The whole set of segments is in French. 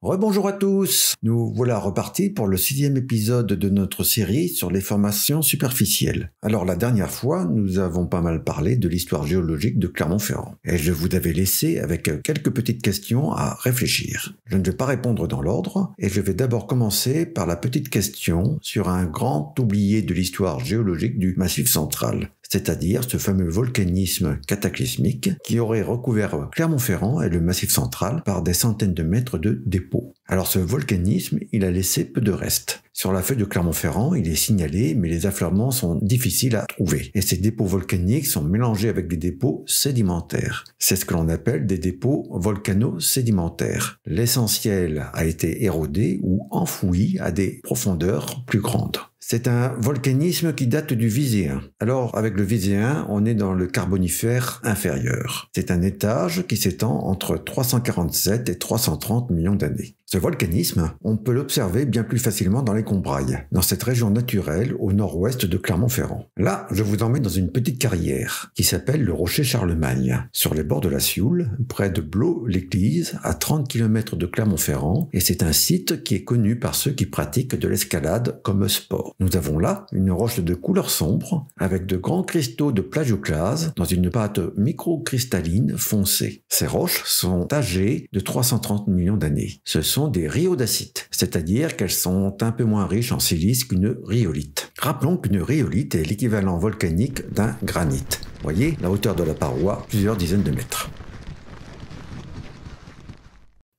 Rebonjour à tous, nous voilà repartis pour le 6e épisode de notre série sur les formations superficielles. Alors la dernière fois, nous avons pas mal parlé de l'histoire géologique de Clermont-Ferrand. Et je vous avais laissé avec quelques petites questions à réfléchir. Je ne vais pas répondre dans l'ordre, et je vais d'abord commencer par la petite question sur un grand oublié de l'histoire géologique du Massif central. C'est-à-dire ce fameux volcanisme cataclysmique qui aurait recouvert Clermont-Ferrand et le Massif central par des centaines de mètres de dépôts. Alors ce volcanisme, il a laissé peu de restes. Sur la feuille de Clermont-Ferrand, il est signalé, mais les affleurements sont difficiles à trouver. Et ces dépôts volcaniques sont mélangés avec des dépôts sédimentaires. C'est ce que l'on appelle des dépôts volcano-sédimentaires. L'essentiel a été érodé ou enfoui à des profondeurs plus grandes. C'est un volcanisme qui date du Viséen. Alors, avec le Viséen, on est dans le Carbonifère inférieur. C'est un étage qui s'étend entre 347 et 330 millions d'années. Ce volcanisme, on peut l'observer bien plus facilement dans les Combrailles, dans cette région naturelle au nord-ouest de Clermont-Ferrand. Là, je vous emmène dans une petite carrière qui s'appelle le Rocher Charlemagne, sur les bords de la Sioule, près de Blot-l'Église, à 30 km de Clermont-Ferrand, et c'est un site qui est connu par ceux qui pratiquent de l'escalade comme sport. Nous avons là une roche de couleur sombre, avec de grands cristaux de plagioclase dans une pâte microcristalline foncée. Ces roches sont âgées de 330 millions d'années. Ce sont des rhyodacite, c'est-à-dire qu'elles sont un peu moins riches en silice qu'une rhyolite. Rappelons qu'une rhyolite est l'équivalent volcanique d'un granit. Voyez, la hauteur de la paroi, plusieurs dizaines de mètres.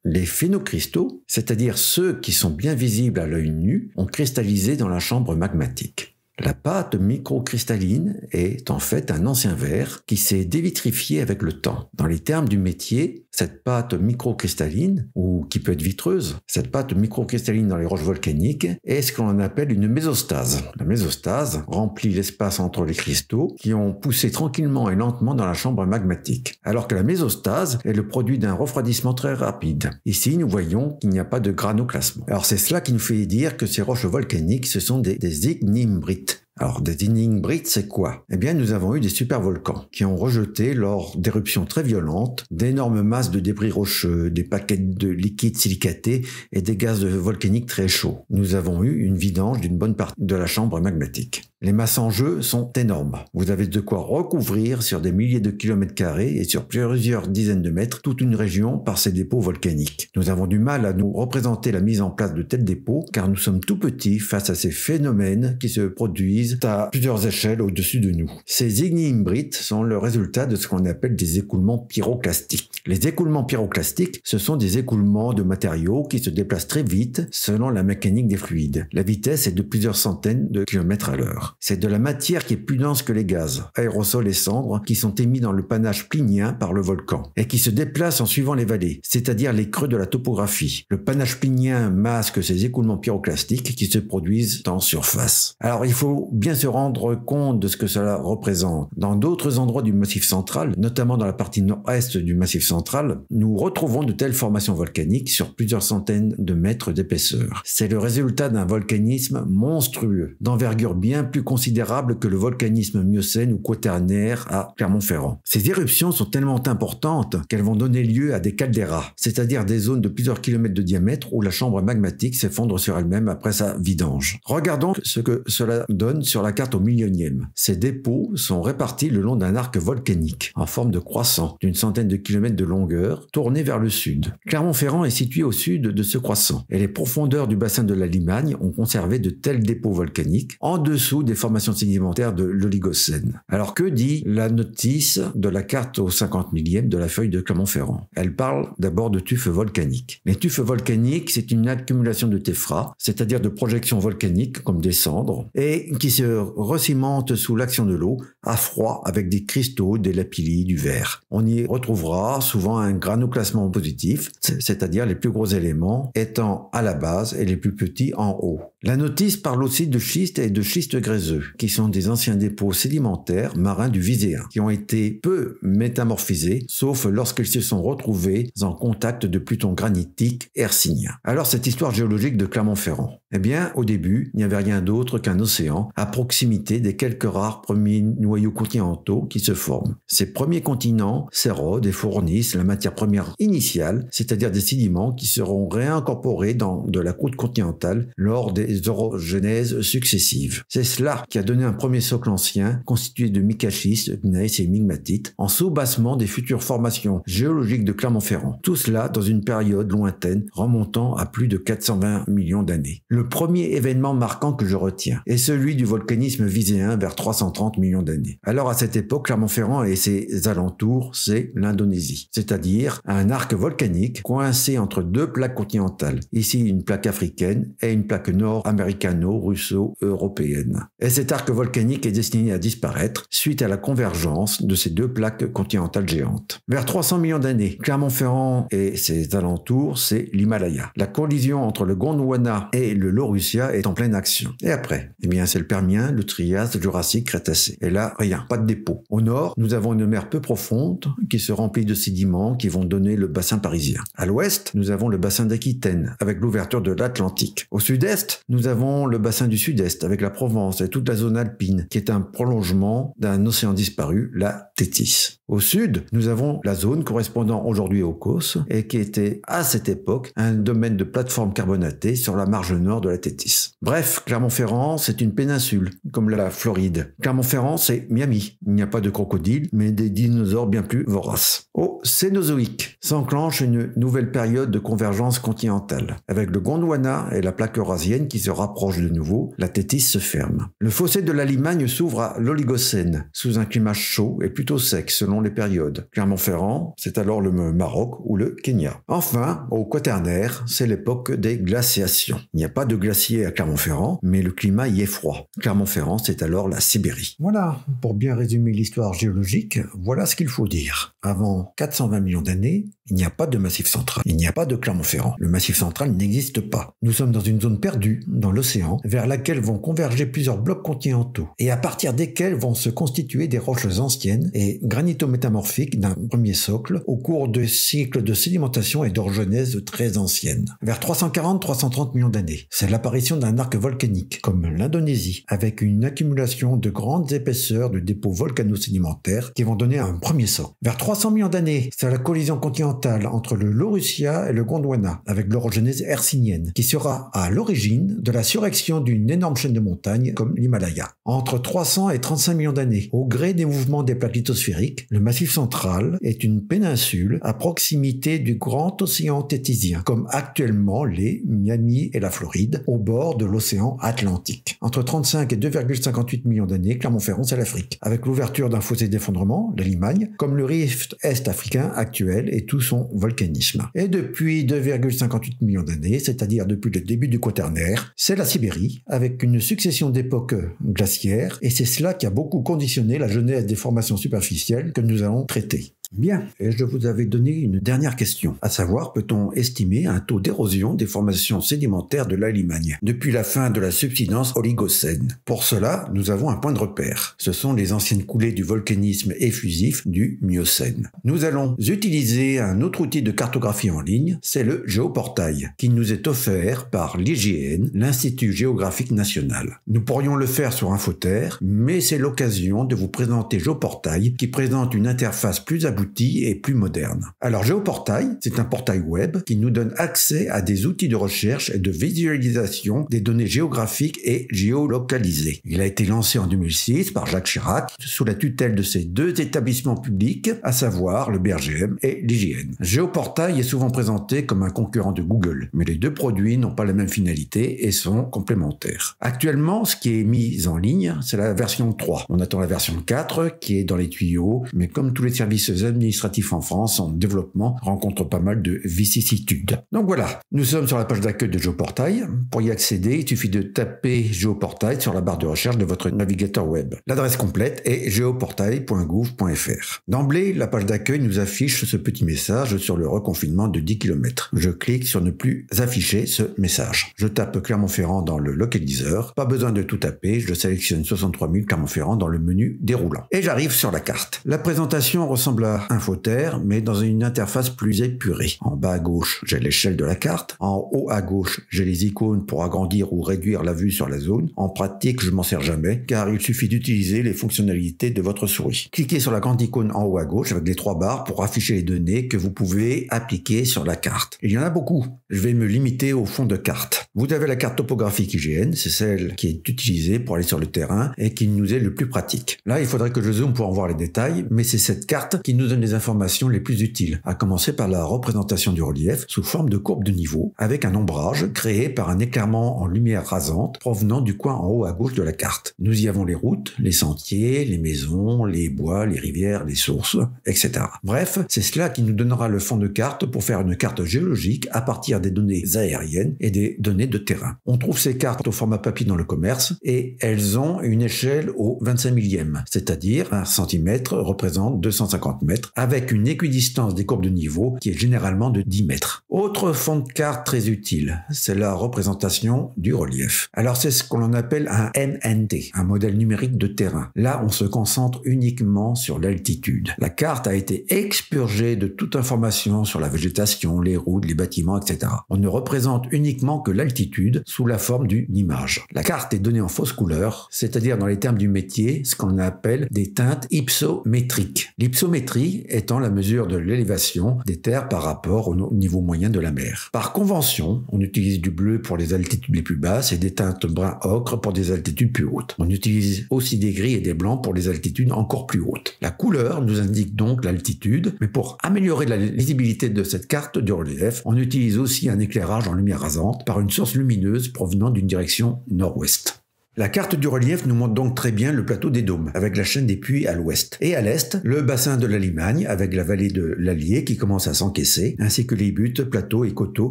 Les phénocristaux, c'est-à-dire ceux qui sont bien visibles à l'œil nu, ont cristallisé dans la chambre magmatique. La pâte microcristalline est en fait un ancien verre qui s'est dévitrifié avec le temps. Dans les termes du métier, cette pâte microcristalline, ou qui peut être vitreuse, cette pâte microcristalline dans les roches volcaniques est ce que l'on appelle une mésostase. La mésostase remplit l'espace entre les cristaux qui ont poussé tranquillement et lentement dans la chambre magmatique. Alors que la mésostase est le produit d'un refroidissement très rapide. Ici, nous voyons qu'il n'y a pas de granoclassement. Alors c'est cela qui nous fait dire que ces roches volcaniques, ce sont des ignimbrites. Alors, des ignimbrites, c'est quoi? Eh bien, nous avons eu des supervolcans qui ont rejeté, lors d'éruptions très violentes, d'énormes masses de débris rocheux, des paquets de liquides silicatés et des gaz volcaniques très chauds. Nous avons eu une vidange d'une bonne partie de la chambre magmatique. Les masses en jeu sont énormes. Vous avez de quoi recouvrir sur des milliers de kilomètres carrés et sur plusieurs dizaines de mètres toute une région par ces dépôts volcaniques. Nous avons du mal à nous représenter la mise en place de tels dépôts car nous sommes tout petits face à ces phénomènes qui se produisent à plusieurs échelles au-dessus de nous. Ces ignimbrites sont le résultat de ce qu'on appelle des écoulements pyroclastiques. Les écoulements pyroclastiques, ce sont des écoulements de matériaux qui se déplacent très vite selon la mécanique des fluides. La vitesse est de plusieurs centaines de kilomètres à l'heure. C'est de la matière qui est plus dense que les gaz, aérosols et cendres, qui sont émis dans le panache plinien par le volcan, et qui se déplacent en suivant les vallées, c'est-à-dire les creux de la topographie. Le panache plinien masque ces écoulements pyroclastiques qui se produisent en surface. Alors il faut bien se rendre compte de ce que cela représente. Dans d'autres endroits du Massif central, notamment dans la partie nord-est du Massif central, nous retrouvons de telles formations volcaniques sur plusieurs centaines de mètres d'épaisseur. C'est le résultat d'un volcanisme monstrueux, d'envergure bien plus considérable que le volcanisme miocène ou quaternaire à Clermont-Ferrand. Ces éruptions sont tellement importantes qu'elles vont donner lieu à des caldeiras, c'est-à-dire des zones de plusieurs kilomètres de diamètre où la chambre magmatique s'effondre sur elle-même après sa vidange. Regardons ce que cela donne sur la carte au millionième. Ces dépôts sont répartis le long d'un arc volcanique en forme de croissant d'une centaine de kilomètres de longueur tourné vers le sud. Clermont-Ferrand est situé au sud de ce croissant et les profondeurs du bassin de la Limagne ont conservé de tels dépôts volcaniques en dessous des formations sédimentaires de l'Oligocène. Alors que dit la notice de la carte au 50 millième de la feuille de Clermont-Ferrand? Elle parle d'abord de tufs volcaniques. Les tufs volcaniques, c'est une accumulation de téphras, c'est-à-dire de projections volcaniques comme des cendres, et qui se recimentent sous l'action de l'eau à froid avec des cristaux, des lapillis, du verre. On y retrouvera souvent un granoclassement positif, c'est-à-dire les plus gros éléments étant à la base et les plus petits en haut. La notice parle aussi de schistes et de schistes gréseux, qui sont des anciens dépôts sédimentaires marins du Viséen, qui ont été peu métamorphisés, sauf lorsqu'ils se sont retrouvés en contact de pluton granitique hercynien. Alors cette histoire géologique de Clermont-Ferrand, eh bien, au début, il n'y avait rien d'autre qu'un océan à proximité des quelques rares premiers noyaux continentaux qui se forment. Ces premiers continents s'érodent et fournissent la matière première initiale, c'est-à-dire des sédiments qui seront réincorporés dans de la croûte continentale lors des orogénèses successives. C'est cela qui a donné un premier socle ancien constitué de micaschistes, gneiss et migmatites, en soubassement des futures formations géologiques de Clermont-Ferrand. Tout cela dans une période lointaine remontant à plus de 420 millions d'années. Le premier événement marquant que je retiens est celui du volcanisme viséen vers 330 millions d'années. Alors à cette époque, Clermont-Ferrand et ses alentours, c'est l'Indonésie, c'est-à-dire un arc volcanique coincé entre deux plaques continentales, ici une plaque africaine et une plaque nord-américano-russo-européenne. Et cet arc volcanique est destiné à disparaître suite à la convergence de ces deux plaques continentales géantes. Vers 300 millions d'années, Clermont-Ferrand et ses alentours, c'est l'Himalaya. La collision entre le Gondwana et le Laurussia est en pleine action. Et après, eh bien, c'est le Permien, le Trias, le Jurassique, Crétacé. Et là, rien, pas de dépôt. Au nord, nous avons une mer peu profonde qui se remplit de sédiments qui vont donner le bassin parisien. À l'ouest, nous avons le bassin d'Aquitaine avec l'ouverture de l'Atlantique. Au sud-est, nous avons le bassin du sud-est avec la Provence et toute la zone alpine qui est un prolongement d'un océan disparu, la Thétis. Au sud, nous avons la zone correspondant aujourd'hui au Causse et qui était à cette époque un domaine de plateforme carbonatée sur la marge nord de la Thétis. Bref, Clermont-Ferrand, c'est une péninsule, comme la Floride. Clermont-Ferrand, c'est Miami. Il n'y a pas de crocodiles, mais des dinosaures bien plus voraces. Au Cénozoïque s'enclenche une nouvelle période de convergence continentale. Avec le Gondwana et la plaque eurasienne qui se rapprochent de nouveau, la Thétis se ferme. Le fossé de la Limagne s'ouvre à l'Oligocène, sous un climat chaud et plutôt sec selon les périodes. Clermont-Ferrand, c'est alors le Maroc ou le Kenya. Enfin, au Quaternaire, c'est l'époque des glaciations. Il n'y a pas de glacier à Clermont-Ferrand, mais le climat y est froid. Clermont-Ferrand, c'est alors la Sibérie. Voilà, pour bien résumer l'histoire géologique, voilà ce qu'il faut dire. Avant 420 millions d'années, il n'y a pas de massif central. Il n'y a pas de Clermont-Ferrand. Le massif central n'existe pas. Nous sommes dans une zone perdue, dans l'océan, vers laquelle vont converger plusieurs blocs continentaux, et à partir desquels vont se constituer des roches anciennes et granito-métamorphiques d'un premier socle au cours de cycles de sédimentation et d'orogénèse très anciennes. Vers 340-330 millions d'années, c'est l'apparition d'un arc volcanique, comme l'Indonésie, avec une accumulation de grandes épaisseurs de dépôts volcano-sédimentaires qui vont donner un premier socle. Vers 300 millions d'années, c'est la collision continentale entre le Laurussia et le Gondwana, avec l'orogénèse hercynienne, qui sera à l'origine de la surrection d'une énorme chaîne de montagnes comme l'Himalaya. Entre 300 et 35 millions d'années, au gré des mouvements des plaques lithosphériques, le massif central est une péninsule à proximité du grand océan téthysien, comme actuellement les Miami et la Floride, au bord de l'océan Atlantique. Entre 35 et 2,58 millions d'années, Clermont-Ferrand, c'est l'Afrique, avec l'ouverture d'un fossé d'effondrement, la Limagne, comme le rift est-africain actuel et tout son volcanisme. Et depuis 2,58 millions d'années, c'est-à-dire depuis le début du Quaternaire, c'est la Sibérie, avec une succession d'époques glaciaires, et c'est cela qui a beaucoup conditionné la genèse des formations superficielles que nous allons traiter. Bien, et je vous avais donné une dernière question, à savoir, peut-on estimer un taux d'érosion des formations sédimentaires de la Limagne depuis la fin de la subsidence oligocène? Pour cela, nous avons un point de repère. Ce sont les anciennes coulées du volcanisme effusif du Miocène. Nous allons utiliser un autre outil de cartographie en ligne, c'est le géoportail, qui nous est offert par l'IGN, l'Institut géographique national. Nous pourrions le faire sur Infoterre, mais c'est l'occasion de vous présenter Géoportail, qui présente une interface plus aboutie et plus moderne. Alors Géoportail, c'est un portail web qui nous donne accès à des outils de recherche et de visualisation des données géographiques et géolocalisées. Il a été lancé en 2006 par Jacques Chirac sous la tutelle de ces deux établissements publics, à savoir le BRGM et l'IGN. Géoportail est souvent présenté comme un concurrent de Google, mais les deux produits n'ont pas la même finalité et sont complémentaires. Actuellement, ce qui est mis en ligne, c'est la version 3. On attend la version 4 qui est dans les tuyaux, mais comme tous les services administratifs en France en développement rencontrent pas mal de vicissitudes. Donc voilà, nous sommes sur la page d'accueil de Géoportail. Pour y accéder, il suffit de taper Géoportail sur la barre de recherche de votre navigateur web. L'adresse complète est geoportail.gouv.fr. D'emblée, la page d'accueil nous affiche ce petit message sur le reconfinement de 10 km. Je clique sur ne plus afficher ce message. Je tape Clermont-Ferrand dans le localiseur. Pas besoin de tout taper, je sélectionne 63 000 Clermont-Ferrand dans le menu déroulant. Et j'arrive sur la carte. La présentation ressemble à Infoterre, mais dans une interface plus épurée. En bas à gauche, j'ai l'échelle de la carte. En haut à gauche, j'ai les icônes pour agrandir ou réduire la vue sur la zone. En pratique, je m'en sers jamais, car il suffit d'utiliser les fonctionnalités de votre souris. Cliquez sur la grande icône en haut à gauche avec les 3 barres pour afficher les données que vous pouvez appliquer sur la carte. Il y en a beaucoup. Je vais me limiter au fond de carte. Vous avez la carte topographique IGN, c'est celle qui est utilisée pour aller sur le terrain et qui nous est le plus pratique. Là, il faudrait que je zoome pour en voir les détails, mais c'est cette carte qui nous donne les informations les plus utiles, à commencer par la représentation du relief sous forme de courbe de niveau, avec un ombrage créé par un éclairement en lumière rasante provenant du coin en haut à gauche de la carte. Nous y avons les routes, les sentiers, les maisons, les bois, les rivières, les sources, etc. Bref, c'est cela qui nous donnera le fond de carte pour faire une carte géologique à partir des données aériennes et des données de terrain. On trouve ces cartes au format papier dans le commerce et elles ont une échelle au 25 millième, c'est-à-dire 1 cm représente 250 mètres, avec une équidistance des courbes de niveau qui est généralement de 10 mètres. Autre fond de carte très utile, c'est la représentation du relief. Alors c'est ce qu'on appelle un MNT, un modèle numérique de terrain. Là, on se concentre uniquement sur l'altitude. La carte a été expurgée de toute information sur la végétation, les routes, les bâtiments, etc. On ne représente uniquement que l'altitude sous la forme d'une image. La carte est donnée en fausse couleur, c'est-à-dire dans les termes du métier, ce qu'on appelle des teintes hypsométriques. L'hypsométrie étant la mesure de l'élévation des terres par rapport au niveau moyen de la mer. Par convention, on utilise du bleu pour les altitudes les plus basses et des teintes brun ocre pour des altitudes plus hautes. On utilise aussi des gris et des blancs pour les altitudes encore plus hautes. La couleur nous indique donc l'altitude, mais pour améliorer la lisibilité de cette carte du relief, on utilise aussi un éclairage en lumière rasante par une source lumineuse provenant d'une direction nord-ouest. La carte du relief nous montre donc très bien le plateau des Dômes, avec la chaîne des Puys à l'ouest. Et à l'est, le bassin de la Limagne, avec la vallée de l'Allier qui commence à s'encaisser, ainsi que les buttes, plateaux et coteaux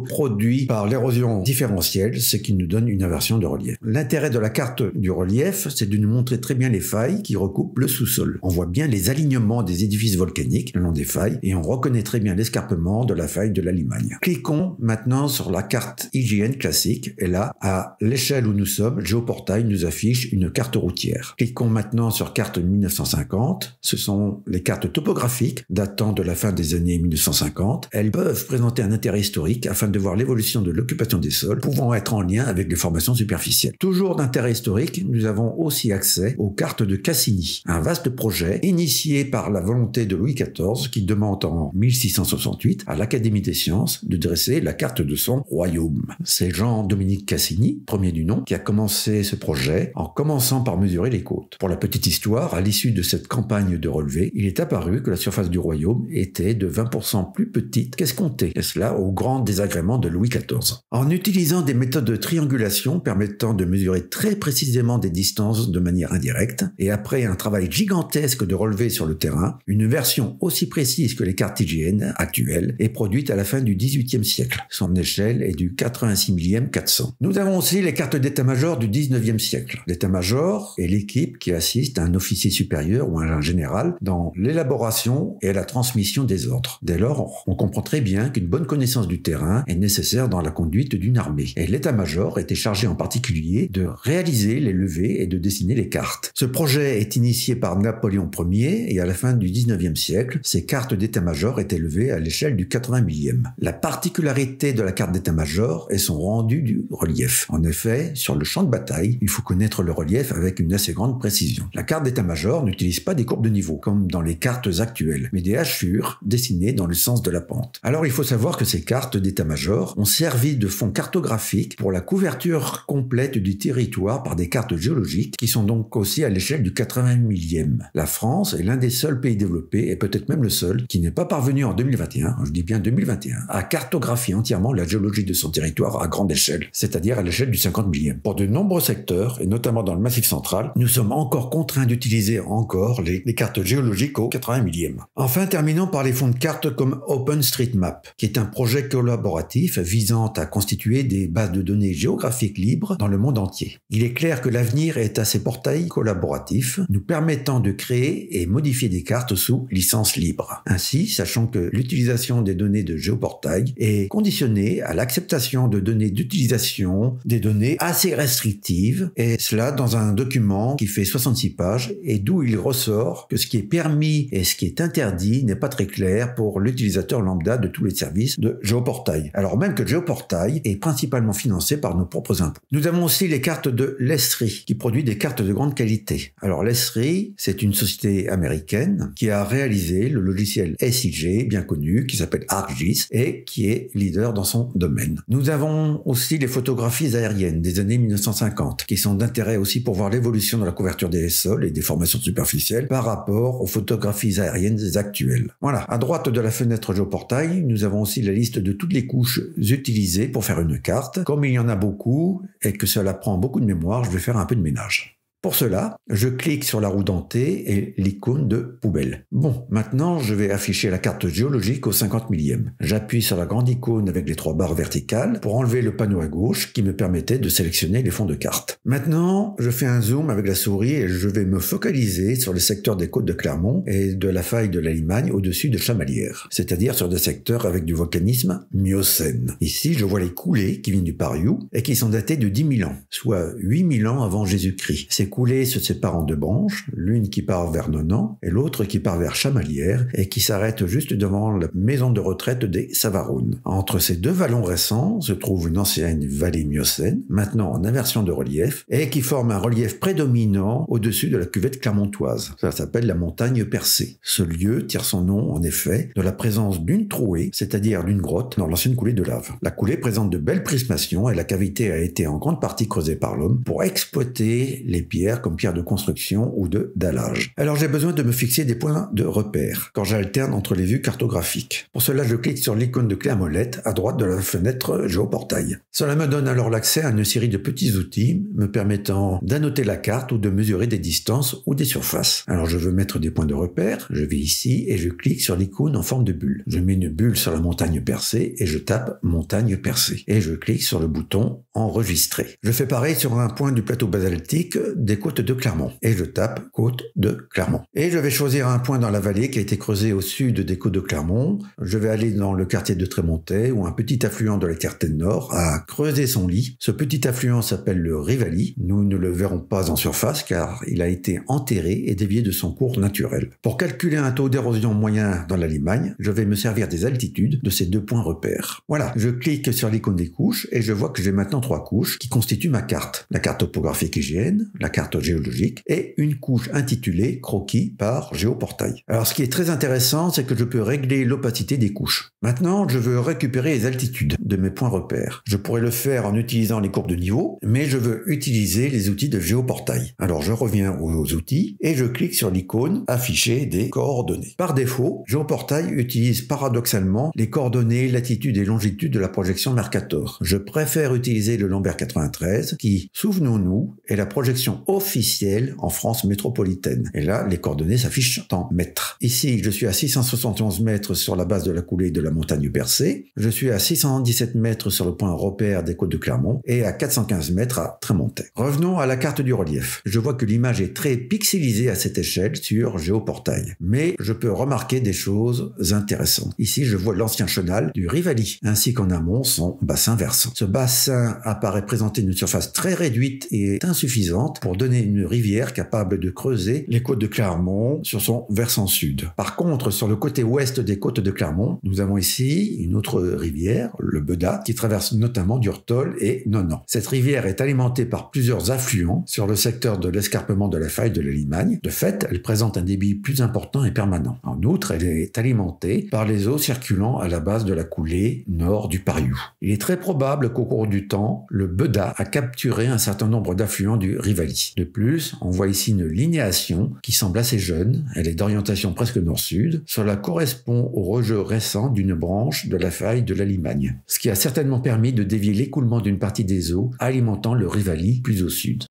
produits par l'érosion différentielle, ce qui nous donne une inversion de relief. L'intérêt de la carte du relief, c'est de nous montrer très bien les failles qui recoupent le sous-sol. On voit bien les alignements des édifices volcaniques le long des failles, et on reconnaît très bien l'escarpement de la faille de la Limagne. Cliquons maintenant sur la carte IGN classique, et là, à l'échelle où nous sommes, Géoportail nous affiche une carte routière. Cliquons maintenant sur carte 1950. Ce sont les cartes topographiques datant de la fin des années 1950. Elles peuvent présenter un intérêt historique afin de voir l'évolution de l'occupation des sols pouvant être en lien avec les formations superficielles. Toujours d'intérêt historique, nous avons aussi accès aux cartes de Cassini, un vaste projet initié par la volonté de Louis XIV qui demande en 1668 à l'Académie des sciences de dresser la carte de son royaume. C'est Jean-Dominique Cassini, premier du nom, qui a commencé ce projet en commençant par mesurer les côtes. Pour la petite histoire, à l'issue de cette campagne de relevé, il est apparu que la surface du royaume était de 20% plus petite qu'escompté, et cela au grand désagrément de Louis XIV. En utilisant des méthodes de triangulation permettant de mesurer très précisément des distances de manière indirecte, et après un travail gigantesque de relevé sur le terrain, une version aussi précise que les cartes IGN actuelles est produite à la fin du XVIIIe siècle. Son échelle est du 86 millième 400. Nous avons aussi les cartes d'état-major du XIXe siècle. L'état-major est l'équipe qui assiste à un officier supérieur ou à un général dans l'élaboration et la transmission des ordres. Dès lors, on comprend très bien qu'une bonne connaissance du terrain est nécessaire dans la conduite d'une armée. Et l'état-major était chargé en particulier de réaliser les levées et de dessiner les cartes. Ce projet est initié par Napoléon Ier et à la fin du XIXe siècle, ces cartes d'état-major étaient levées à l'échelle du 80 millième. La particularité de la carte d'état-major est son rendu du relief. En effet, sur le champ de bataille, il faut connaître le relief avec une assez grande précision. La carte d'état-major n'utilise pas des courbes de niveau, comme dans les cartes actuelles, mais des hachures dessinées dans le sens de la pente. Alors il faut savoir que ces cartes d'état-major ont servi de fond cartographique pour la couverture complète du territoire par des cartes géologiques qui sont donc aussi à l'échelle du 80 millième. La France est l'un des seuls pays développés, et peut-être même le seul, qui n'est pas parvenu en 2021, je dis bien 2021, à cartographier entièrement la géologie de son territoire à grande échelle, c'est-à-dire à l'échelle du 50 millième. Pour de nombreux secteurs, secteur, et notamment dans le Massif central, nous sommes encore contraints d'utiliser encore les cartes géologiques au 80 millième. Enfin, terminons par les fonds de cartes comme OpenStreetMap, qui est un projet collaboratif visant à constituer des bases de données géographiques libres dans le monde entier. Il est clair que l'avenir est à ces portails collaboratifs, nous permettant de créer et modifier des cartes sous licence libre. Ainsi, sachant que l'utilisation des données de géoportail est conditionnée à l'acceptation de données d'utilisation, des données assez restrictives, et cela dans un document qui fait 66 pages et d'où il ressort que ce qui est permis et ce qui est interdit n'est pas très clair pour l'utilisateur lambda de tous les services de géoportail. Alors même que géoportail est principalement financé par nos propres impôts. Nous avons aussi les cartes de l'Esri qui produit des cartes de grande qualité. Alors l'Esri, c'est une société américaine qui a réalisé le logiciel SIG, bien connu, qui s'appelle ArcGIS et qui est leader dans son domaine. Nous avons aussi les photographies aériennes des années 1950 qui sont d'intérêt aussi pour voir l'évolution de la couverture des sols et des formations superficielles par rapport aux photographies aériennes actuelles. Voilà, à droite de la fenêtre géoportail, nous avons aussi la liste de toutes les couches utilisées pour faire une carte. Comme il y en a beaucoup et que cela prend beaucoup de mémoire, je vais faire un peu de ménage. Pour cela, je clique sur la roue dentée et l'icône de poubelle. Bon, maintenant je vais afficher la carte géologique au 50 millième. J'appuie sur la grande icône avec les 3 barres verticales pour enlever le panneau à gauche qui me permettait de sélectionner les fonds de carte. Maintenant, je fais un zoom avec la souris et je vais me focaliser sur le secteur des côtes de Clermont et de la faille de la Limagne au-dessus de Chamalières, c'est-à-dire sur des secteurs avec du volcanisme miocène. Ici, je vois les coulées qui viennent du Pariou et qui sont datées de 10 000 ans, soit 8 000 ans avant Jésus-Christ. Ces coulées se séparent en 2 branches, l'une qui part vers Nonant et l'autre qui part vers Chamalières et qui s'arrête juste devant la maison de retraite des Savarounes. Entre ces 2 vallons récents se trouve une ancienne vallée miocène, maintenant en inversion de relief, et qui forme un relief prédominant au-dessus de la cuvette clermontoise. Ça s'appelle la montagne percée. Ce lieu tire son nom, en effet, de la présence d'une trouée, c'est-à-dire d'une grotte, dans l'ancienne coulée de lave. La coulée présente de belles prismations et la cavité a été en grande partie creusée par l'homme pour exploiter les pierres comme pierres de construction ou de dallage. Alors j'ai besoin de me fixer des points de repère quand j'alterne entre les vues cartographiques. Pour cela, je clique sur l'icône de clé à molette à droite de la fenêtre géoportail. Cela me donne alors l'accès à une série de petits outils me permettant d'annoter la carte ou de mesurer des distances ou des surfaces. Alors je veux mettre des points de repère, je vais ici et je clique sur l'icône en forme de bulle. Je mets une bulle sur la montagne percée et je tape montagne percée. Et je clique sur le bouton enregistrer. Je fais pareil sur un point du plateau basaltique des côtes de Clermont. Et je tape côte de Clermont. Et je vais choisir un point dans la vallée qui a été creusé au sud des côtes de Clermont. Je vais aller dans le quartier de Trémontais où un petit affluent de la Cartaine Nord a creusé son lit. Ce petit affluent s'appelle le Rivali. Nous ne le verrons pas en surface car il a été enterré et dévié de son cours naturel. Pour calculer un taux d'érosion moyen dans la Limagne, je vais me servir des altitudes de ces 2 points repères. Voilà, je clique sur l'icône des couches et je vois que j'ai maintenant 3 couches qui constituent ma carte. La carte topographique IGN, la carte géologique et une couche intitulée Croquis par Géoportail. Alors ce qui est très intéressant, c'est que je peux régler l'opacité des couches. Maintenant, je veux récupérer les altitudes de mes points repères. Je pourrais le faire en utilisant les courbes de niveau, mais je veux utiliser les outils de Géoportail. Alors je reviens aux outils et je clique sur l'icône Afficher des coordonnées. Par défaut, Géoportail utilise paradoxalement les coordonnées latitude et longitude de la projection Mercator. Je préfère utiliser le Lambert 93 qui, souvenons-nous, est la projection officielle en France métropolitaine. Et là, les coordonnées s'affichent en mètres. Ici, je suis à 671 mètres sur la base de la coulée de la montagne percée. Je suis à 617 mètres sur le point repère des côtes de Clermont et à 415 mètres à Trémontais. Revenons à la carte du relief. Je vois que l'image est très pixelisée à cette échelle sur Géoportail. Mais je peux remarquer des choses intéressantes. Ici, je vois l'ancien chenal du Rivali, ainsi qu'en amont son bassin versant. Ce bassin apparaît présenter une surface très réduite et insuffisante pour donner une rivière capable de creuser les côtes de Clermont sur son versant sud. Par contre, sur le côté ouest des côtes de Clermont, nous avons ici une autre rivière, le Beda, qui traverse notamment Durtol et Nonant. Cette rivière est alimentée par plusieurs affluents sur le secteur de l'escarpement de la faille de la Limagne. De fait, elle présente un débit plus important et permanent. En outre, elle est alimentée par les eaux circulant à la base de la coulée nord du Pariou. Il est très probable qu'au cours du temps, moment, le Beda a capturé un certain nombre d'affluents du Rivali. De plus, on voit ici une linéation qui semble assez jeune, elle est d'orientation presque nord-sud. Cela correspond au rejeu récent d'une branche de la faille de la Limagne, ce qui a certainement permis de dévier l'écoulement d'une partie des eaux alimentant le Rivali plus au sud.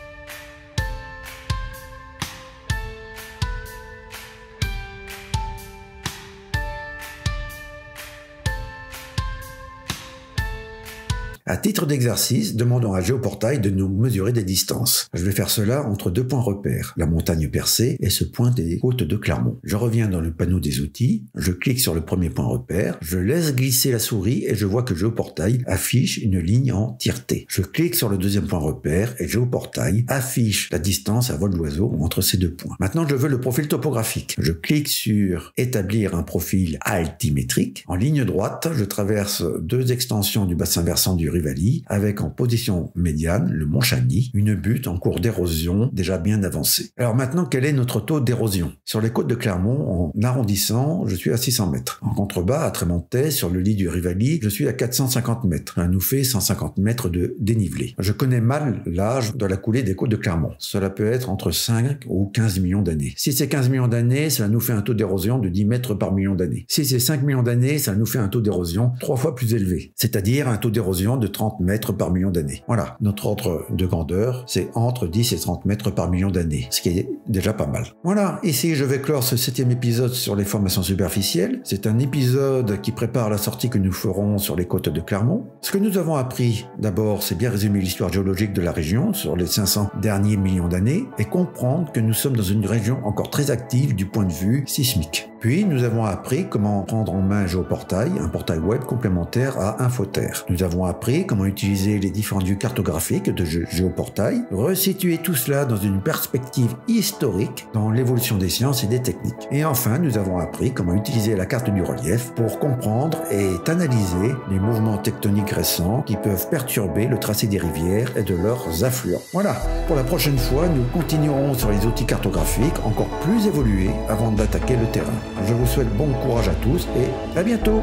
À titre d'exercice, demandons à Géoportail de nous mesurer des distances. Je vais faire cela entre deux points repères, la montagne Percée et ce point des côtes de Clermont. Je reviens dans le panneau des outils, je clique sur le premier point repère, je laisse glisser la souris et je vois que Géoportail affiche une ligne en tireté. Je clique sur le deuxième point repère et Géoportail affiche la distance à vol d'oiseau entre ces deux points. Maintenant, je veux le profil topographique. Je clique sur établir un profil altimétrique. En ligne droite, je traverse deux extensions du bassin versant du Rivali, avec en position médiane le mont Chagny, une butte en cours d'érosion déjà bien avancée. Alors maintenant, quel est notre taux d'érosion? Sur les côtes de Clermont, en arrondissant, je suis à 600 mètres. En contrebas, à Trémontais, sur le lit du Rivali, je suis à 450 mètres. Ça nous fait 150 mètres de dénivelé. Je connais mal l'âge de la coulée des côtes de Clermont. Cela peut être entre 5 ou 15 millions d'années. Si c'est 15 millions d'années, cela nous fait un taux d'érosion de 10 mètres par million d'années. Si c'est 5 millions d'années, ça nous fait un taux d'érosion 3 fois plus élevé, c'est-à-dire un taux d'érosion de 30 mètres par million d'années. Voilà, notre ordre de grandeur, c'est entre 10 et 30 mètres par million d'années, ce qui est déjà pas mal. Voilà, ici je vais clore ce 7e épisode sur les formations superficielles. C'est un épisode qui prépare la sortie que nous ferons sur les côtes de Clermont. Ce que nous avons appris, d'abord, c'est bien résumer l'histoire géologique de la région sur les 500 derniers millions d'années et comprendre que nous sommes dans une région encore très active du point de vue sismique. Puis, nous avons appris comment prendre en main Géoportail, un portail web complémentaire à Infoterre. Nous avons appris comment utiliser les différentes vues cartographiques de Géoportail, resituer tout cela dans une perspective historique dans l'évolution des sciences et des techniques. Et enfin, nous avons appris comment utiliser la carte du relief pour comprendre et analyser les mouvements tectoniques récents qui peuvent perturber le tracé des rivières et de leurs affluents. Voilà, pour la prochaine fois, nous continuerons sur les outils cartographiques encore plus évolués avant d'attaquer le terrain. Je vous souhaite bon courage à tous et à bientôt!